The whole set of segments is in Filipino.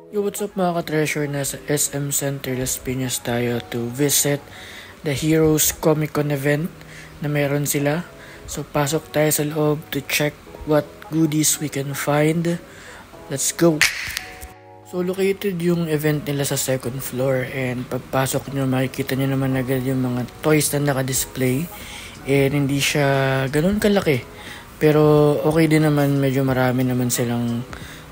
Yo, what's up mga ka-treasure? Nasa SM Center Las Piñas tayo to visit the Heroes Comic Con event na meron sila. So pasok tayo sa loob to check what goodies we can find. Let's go! So located yung event nila sa second floor, and pagpasok nyo makikita nyo naman agad yung mga toys na naka-display, and hindi siya ganun kalaki. Pero okay din naman, medyo marami naman silang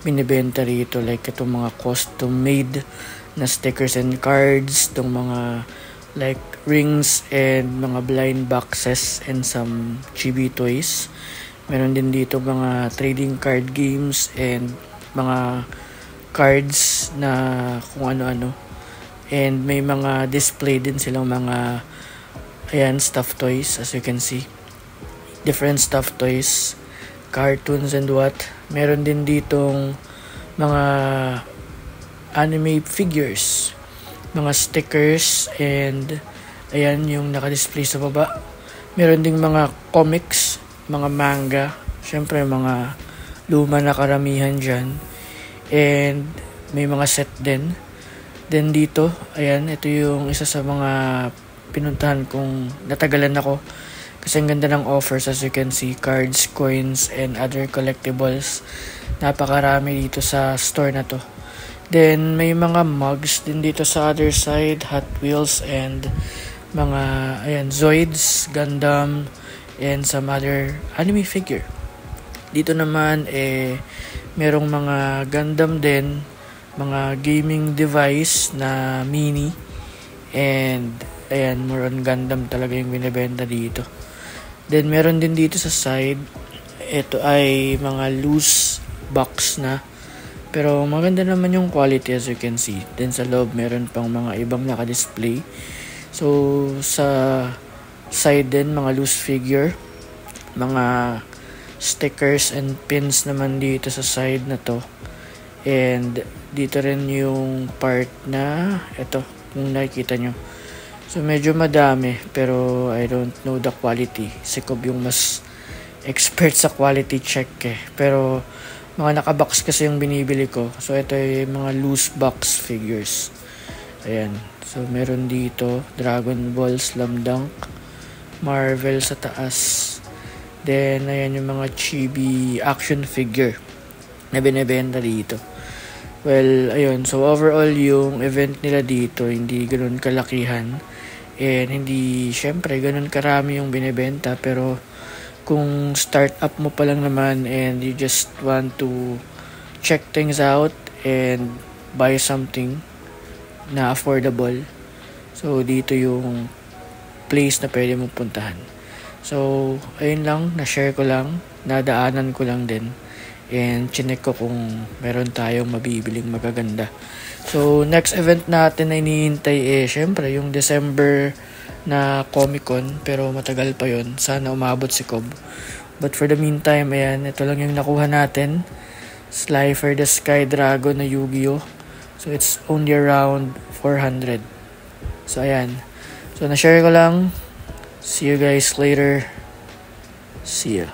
binibenta rito, like itong mga custom made na stickers and cards, itong mga like rings and mga blind boxes and some chibi toys. Meron din dito mga trading card games and mga cards na kung ano-ano, and may mga display din silang mga stuffed toys. As you can see, different stuffed toys, cartoons and what. Meron din ditong mga anime figures, mga stickers, and ayan yung naka-display sa baba. Meron ding mga comics, mga manga, syempre mga luma na karamihan dyan, and may mga set din. Then dito, ayan, ito yung isa sa mga pinuntahan kong natagalan ako, kasi ang ganda ng offers. As you can see, cards, coins, and other collectibles. Napakarami dito sa store na to. Then, may mga mugs din dito sa other side. Hot Wheels and mga, Zoids, Gundam, and some other anime figure. Dito naman, merong mga Gundam din, mga gaming device na mini. And, more on Gundam talaga yung binibenta dito. Then, meron din dito sa side, ito ay mga loose box na. Pero maganda naman yung quality, as you can see. Then sa loob, meron pang mga ibang naka-display. So, sa side din, mga loose figure, mga stickers and pins naman dito sa side na to. And dito rin yung part na, ito, kung nakikita nyo. So, medyo madami, pero I don't know the quality. Si Cobb yung mas expert sa quality check Pero, mga nakabox kasi yung binibili ko. So, ito yung mga loose box figures. Ayan. So, meron dito, Dragon Ball, Slam Dunk, Marvel sa taas. Then, ayan yung mga chibi action figure na binibenta dito. Well, ayun. So, overall, yung event nila dito, hindi ganoon kalakihan. And hindi, syempre, ganun karami yung binibenta. Pero, kung start up mo pa lang naman and you just want to check things out and buy something na affordable, so, dito yung place na pwede mong puntahan. So, ayun lang, na-share ko lang, nadaanan ko lang din. And chinek ko kung meron tayong mabibiling magaganda. So, next event natin na inihintay syempre yung December na Comic Con, pero matagal pa yon. Sana umabot si Cobb. But for the meantime, ayan, ito lang yung nakuha natin. Slifer the Sky Dragon na Yu-Gi-Oh! So, it's only around 400. So, ayan. So, na-share ko lang. See you guys later. See ya.